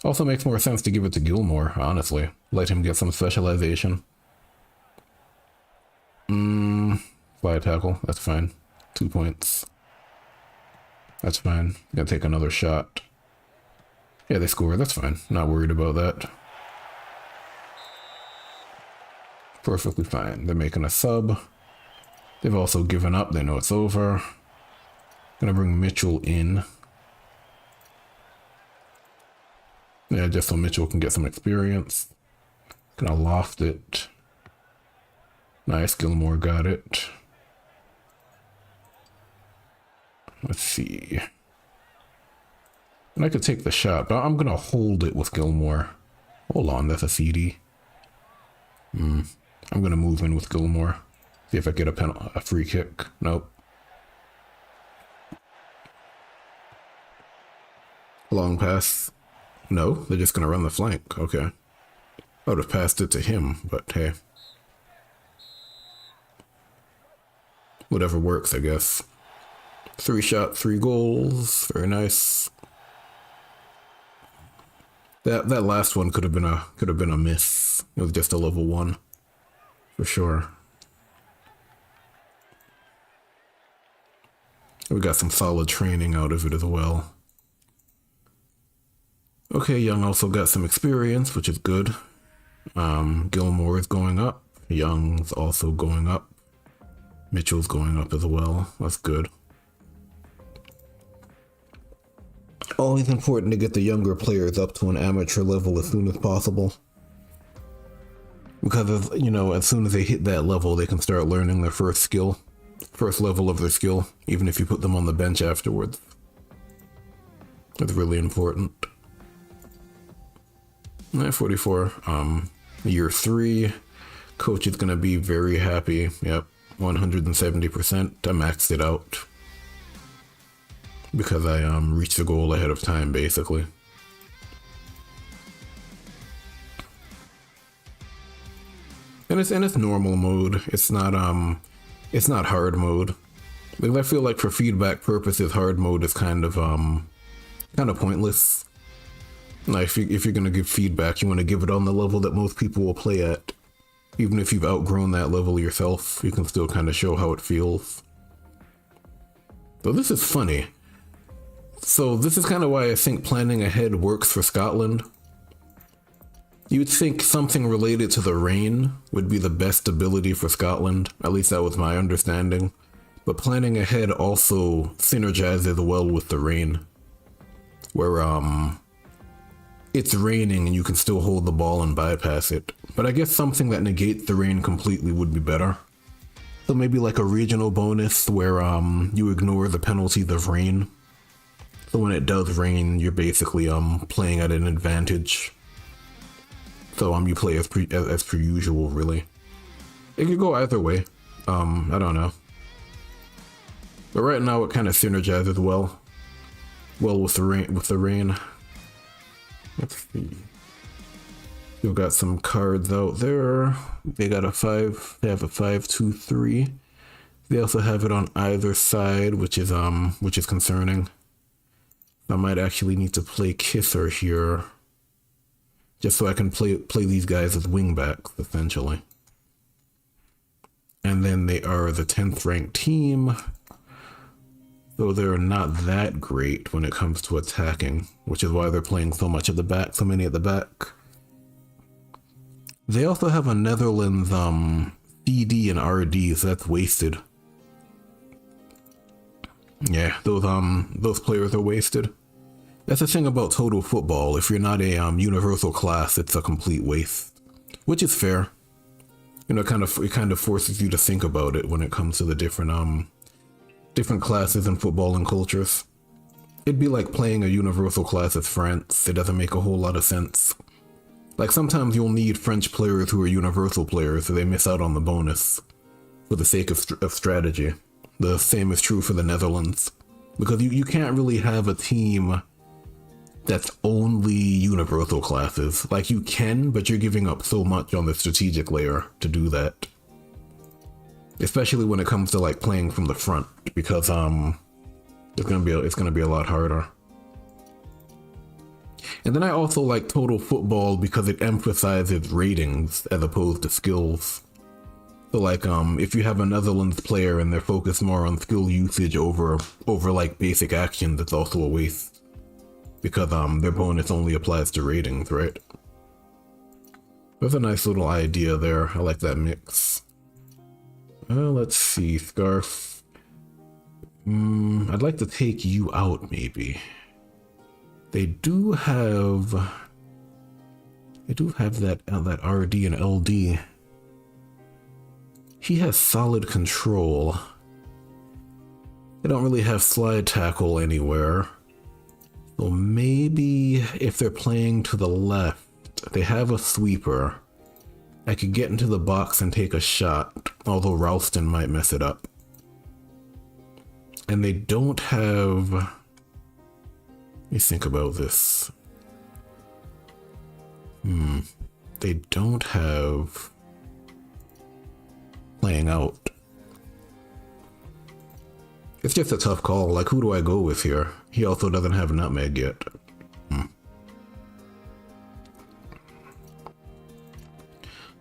Also makes more sense to give it to Gilmore, honestly. Let him get some specialization. Fly tackle, that's fine. 2 points. That's fine. Gonna take another shot. Yeah, they score, that's fine. Not worried about that. Perfectly fine. They're making a sub. They've also given up, they know it's over. Gonna bring Mitchell in. Yeah, just so Mitchell can get some experience. Gonna loft it. Nice, Gilmore got it. Let's see. And I could take the shot, but I'm gonna hold it with Gilmore. Hold on, that's a CD. I'm gonna move in with Gilmore. See if I get a free kick. Nope. Long pass. No, they're just gonna run the flank. Okay. I would have passed it to him, but hey. Whatever works, I guess. 3 shot, 3 goals. Very nice. That last one could have been a miss. It was just a level 1. For sure. We got some solid training out of it as well. Okay, Young also got some experience, which is good. Gilmore is going up. Young's also going up. Mitchell's going up as well. That's good. Always important to get the younger players up to an amateur level as soon as possible. Because, you know, as soon as they hit that level, they can start learning their first level of their skill, even if you put them on the bench afterwards. That's really important. 44. Year 3. Coach is going to be very happy. Yep, 170%. I maxed it out. Because I reached the goal ahead of time, basically. And it's normal mode. It's not hard mode. Because I feel like for feedback purposes, hard mode is kind of pointless. Like if you're gonna give feedback, you want to give it on the level that most people will play at. Even if you've outgrown that level yourself, you can still kind of show how it feels. So this is funny. So this is kind of why I think planning ahead works for Scotland. You'd think something related to the rain would be the best ability for Scotland. At least that was my understanding. But planning ahead also synergizes well with the rain. Where it's raining and you can still hold the ball and bypass it. But I guess something that negates the rain completely would be better. So maybe like a regional bonus where you ignore the penalties of rain. So when it does rain, you're basically playing at an advantage. So you play as per usual, really. It could go either way. I don't know. But right now it kind of synergizes well with the rain. Let's see. Still got some cards out there. They got a 5, they have a 5-2-3. They also have it on either side, which is concerning. I might actually need to play Kisser here, just so I can play these guys as wingbacks, essentially. And then they are the 10th ranked team, though they're not that great when it comes to attacking, which is why they're playing so much at the back, so many at the back. They also have a Netherlands CD and RD, so that's wasted. Yeah, those players are wasted. That's the thing about total football. If you're not a universal class, it's a complete waste, which is fair. You know, it kind of forces you to think about it when it comes to the different classes in football and cultures. It'd be like playing a universal class as France. It doesn't make a whole lot of sense. Like sometimes you'll need French players who are universal players, so they miss out on the bonus for the sake of strategy. The same is true for the Netherlands, because you can't really have a team that's only universal classes. Like you can, but you're giving up so much on the strategic layer to do that. Especially when it comes to like playing from the front, because it's gonna be a lot harder. And then I also like total football because it emphasizes ratings as opposed to skills. So like if you have a Netherlands player and they're focused more on skill usage over like basic actions, it's also a waste, because their bonus only applies to ratings, right? That's a nice little idea there. I like that mix. Let's see, Scarf. I'd like to take you out, maybe. They do have that RD and LD. He has solid control. They don't really have slide tackle anywhere. So maybe if they're playing to the left, they have a sweeper. I could get into the box and take a shot, although Ralston might mess it up. And they don't have... Let me think about this. They don't have... playing out. It's just a tough call. Like, who do I go with here? He also doesn't have nutmeg yet.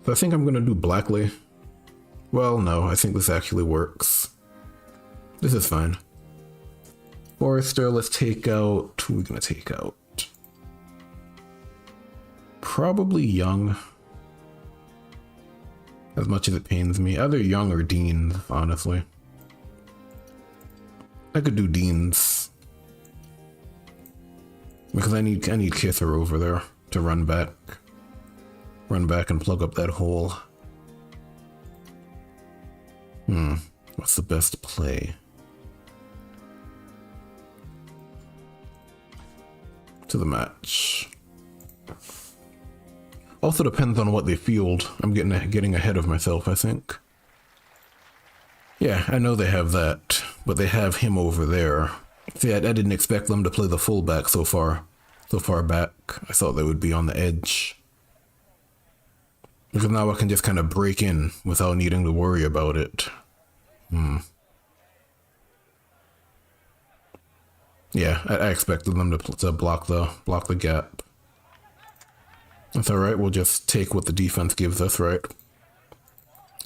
So I think I'm gonna do Blackley. Well, no, I think this actually works. This is fine. Forrester, let's take out... Who are we gonna take out? Probably Young. As much as it pains me. Either Young or Dean, honestly. I could do Dean's. Because I need Kisser over there to run back. Run back and plug up that hole. What's the best play? To the match. Also depends on what they field. I'm getting ahead of myself, I think. Yeah, I know they have that, but they have him over there. See, I didn't expect them to play the fullback so far back. I thought they would be on the edge. Because now I can just kind of break in without needing to worry about it. Yeah, I expected them to block the gap. That's alright, we'll just take what the defense gives us, right?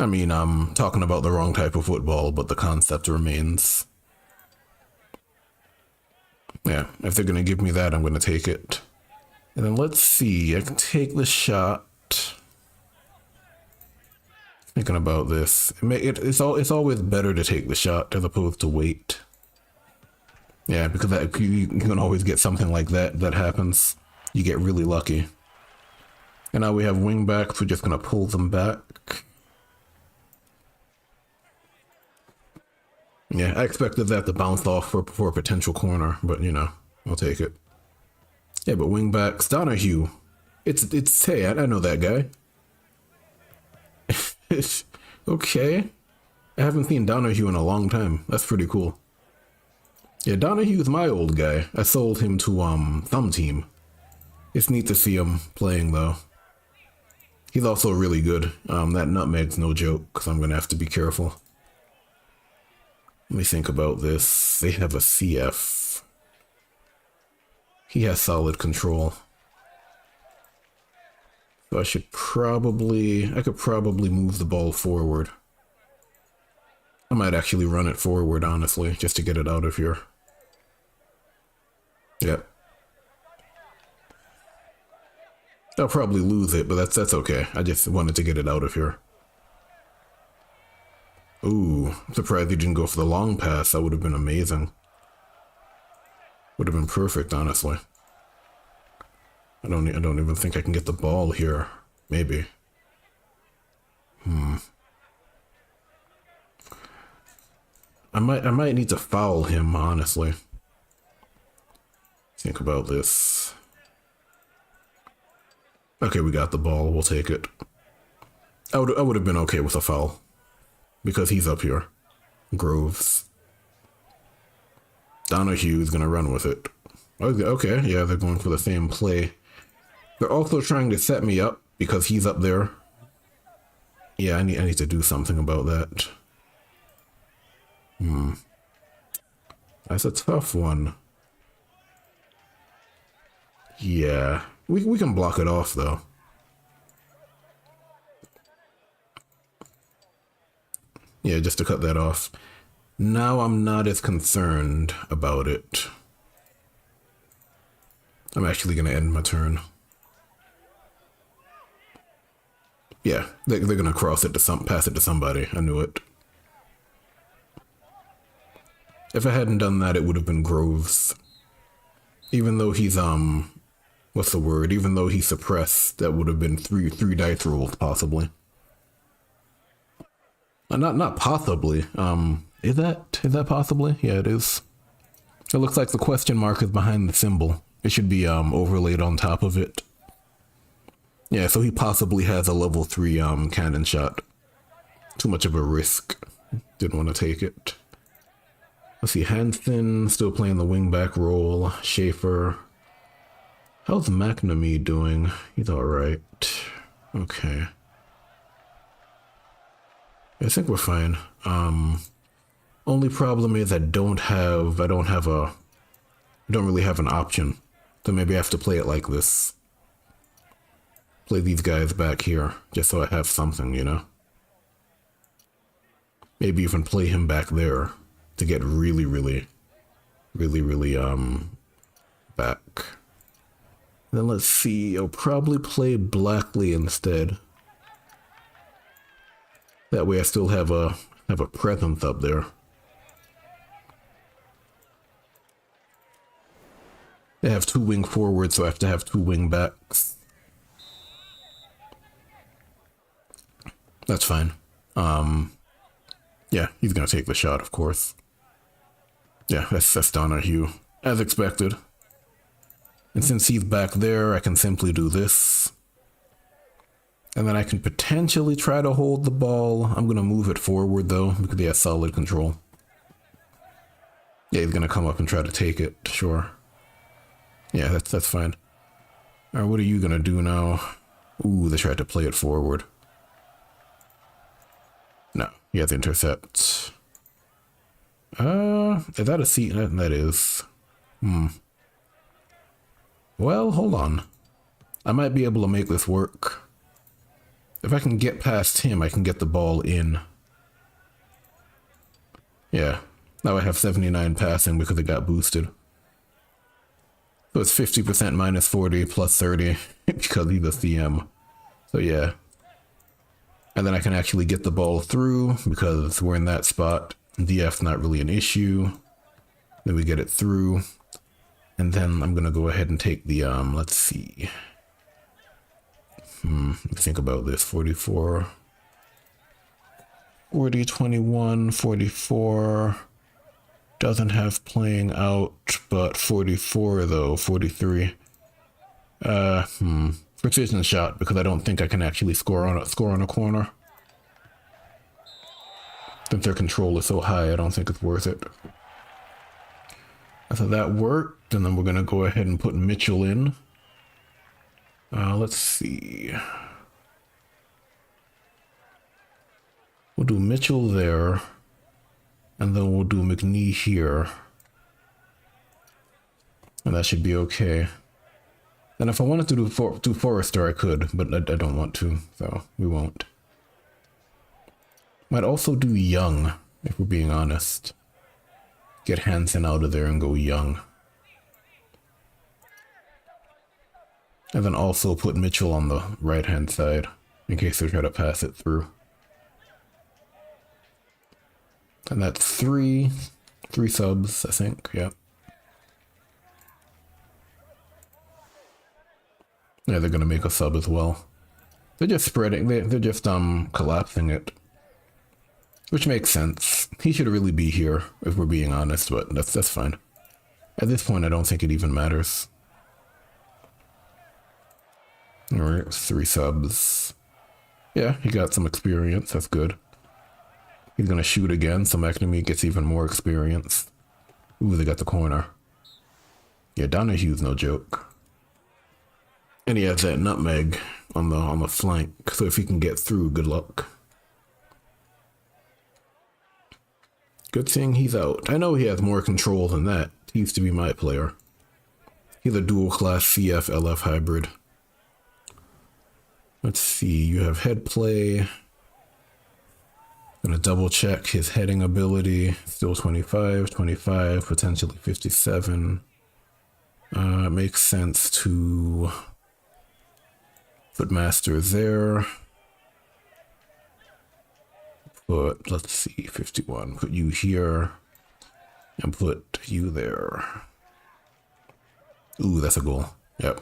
I mean, I'm talking about the wrong type of football, but the concept remains. Yeah, if they're gonna give me that, I'm gonna take it. And then let's see, I can take the shot. Thinking about this, it's always better to take the shot as opposed to wait. Yeah, because you can always get something like that happens. You get really lucky. And now we have wing backs. We're just gonna pull them back. Yeah, I expected that to bounce off for a potential corner, but you know, I'll take it. Yeah, but wing backs, Donahue. It's hey, I know that guy. Okay. I haven't seen Donahue in a long time. That's pretty cool. Yeah, Donahue's my old guy. I sold him to Thumb Team. It's neat to see him playing though. He's also really good. That nutmeg's no joke, because I'm going to have to be careful. Let me think about this. They have a CF. He has solid control. So I could probably move the ball forward. I might actually run it forward, honestly, just to get it out of here. Yep. I'll probably lose it, but that's okay. I just wanted to get it out of here. Ooh, I'm surprised he didn't go for the long pass. That would have been amazing. Would have been perfect, honestly. I don't even think I can get the ball here. Maybe. I might need to foul him, honestly. Think about this. Okay, we got the ball. We'll take it. I would have been okay with a foul. Because he's up here. Groves. Donahue's gonna run with it. Okay, yeah, they're going for the same play. They're also trying to set me up because he's up there. Yeah, I need to do something about that. That's a tough one. Yeah, we can block it off though. Yeah, just to cut that off. Now I'm not as concerned about it. I'm actually gonna end my turn. Yeah, they're gonna cross it to pass it to somebody. I knew it. If I hadn't done that, it would have been Groves. Even though he's what's the word? Even though he's suppressed, that would have been three dice rolls possibly. Not possibly. Is that possibly? Yeah, it is. It looks like the question mark is behind the symbol. It should be overlaid on top of it. Yeah, so he possibly has a level 3 cannon shot. Too much of a risk. Didn't want to take it. Let's see, Hansen still playing the wingback role. Schaefer. How's McNamee doing? He's alright. Okay. I think we're fine. Only problem is I don't really have an option. So maybe I have to play it like this. Play these guys back here, just so I have something, you know? Maybe even play him back there to get really back. Then let's see, I'll probably play Blackley instead. That way I still have a presence up there. They have 2 wing forwards, so I have to have 2 wing backs. That's fine. Yeah, he's gonna take the shot, of course. Yeah, that's Donahue, as expected. And since he's back there, I can simply do this. And then I can potentially try to hold the ball. I'm gonna move it forward though, because he has solid control. Yeah, he's gonna come up and try to take it, sure. Yeah, that's fine. Alright, what are you gonna do now? Ooh, they tried to play it forward. No, he has intercept. Is that a seat? That is. Well, hold on. I might be able to make this work. If I can get past him, I can get the ball in. Yeah. Now I have 79 passing because it got boosted. So it's 50% minus 40 plus 30 because he's a CM. So yeah. And then I can actually get the ball through because we're in that spot. DF's not really an issue. Then we get it through. And then I'm going to go ahead and take the, let's see. Let me think about this. 44. 40, 21, 44. Doesn't have playing out, but 44 though, 43. Precision shot, because I don't think I can actually score on a corner. Since their control is so high, I don't think it's worth it. So that worked, and then we're gonna go ahead and put Mitchell in. Let's see. We'll do Mitchell there, and then we'll do McNee here. And that should be okay. And if I wanted to do Forrester, I could, but I don't want to, so we won't. Might also do Young, if we're being honest. Get Hansen out of there and go Young. And then also put Mitchell on the right-hand side, in case they try to pass it through. And that's three subs, I think, yeah. Yeah, they're gonna make a sub as well. They're just spreading, they're just collapsing it. Which makes sense. He should really be here, if we're being honest, but that's fine. At this point, I don't think it even matters. Alright, 3 subs. Yeah, he got some experience, that's good. He's gonna shoot again, so McNamee gets even more experience. Ooh, they got the corner. Yeah, Donahue's no joke. And he has that nutmeg on the flank, so if he can get through, good luck. Good thing he's out. I know he has more control than that. He used to be my player. He's a dual class CF LF hybrid. Let's see, you have head play. Gonna double check his heading ability. Still 25, potentially 57. It makes sense to put Master there. Put, let's see, 51. Put you here. And put you there. Ooh, that's a goal. Yep.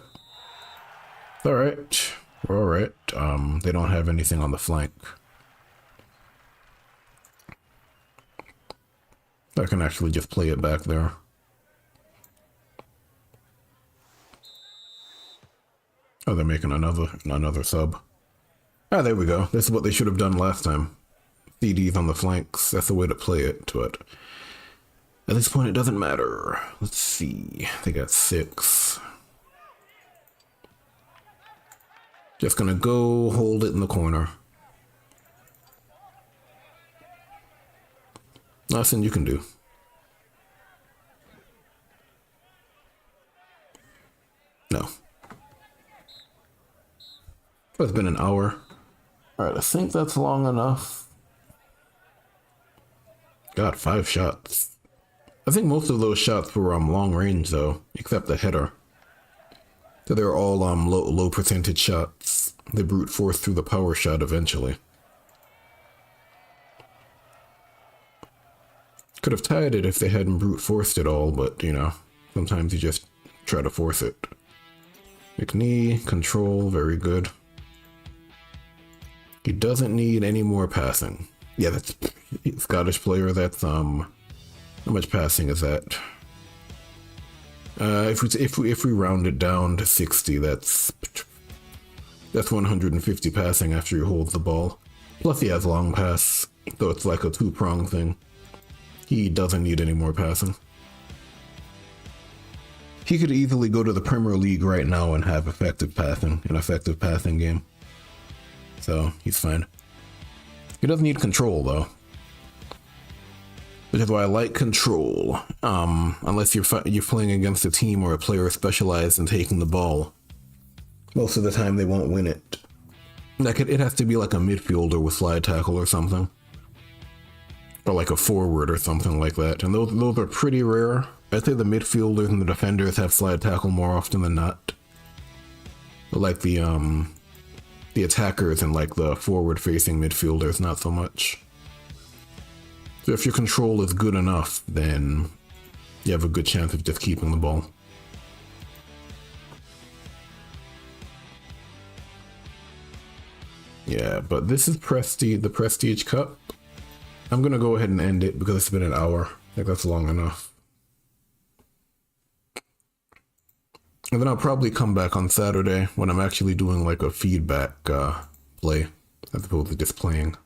Alright. We're alright. They don't have anything on the flank. I can actually just play it back there. Oh, they're making another sub. Ah, there we go. This is what they should have done last time. CDs on the flanks. That's the way to play it, but at this point it doesn't matter. Let's see. They got 6. Just gonna go hold it in the corner. Nothing you can do. No. It's been an hour. Alright, I think that's long enough. God, 5 shots. I think most of those shots were long range though, except the header. So they're all low percentage shots. They brute force through the power shot eventually. Could have tied it if they hadn't brute forced it all, but you know, sometimes you just try to force it. McNee, control, very good. He doesn't need any more passing. Yeah, that's Scottish player. That's how much passing is that? If we round it down to 60, that's 150 passing after he holds the ball. Plus he has long pass, so it's like a 2-prong thing. He doesn't need any more passing. He could easily go to the Premier League right now and have effective passing, an effective passing game. So he's fine. He doesn't need control though, which is why I like control. Unless you're playing against a team or a player specialized in taking the ball, most of the time they won't win it. Like it has to be like a midfielder with slide tackle or something, or like a forward or something like that. And those are pretty rare. I'd say the midfielders and the defenders have slide tackle more often than not. But like the attackers and like the forward-facing midfielders, not so much. So if your control is good enough, then you have a good chance of just keeping the ball. Yeah, but this is the Prestige Cup. I'm gonna go ahead and end it because it's been an hour. I think that's long enough. And then I'll probably come back on Saturday when I'm actually doing like a feedback play as opposed to just playing.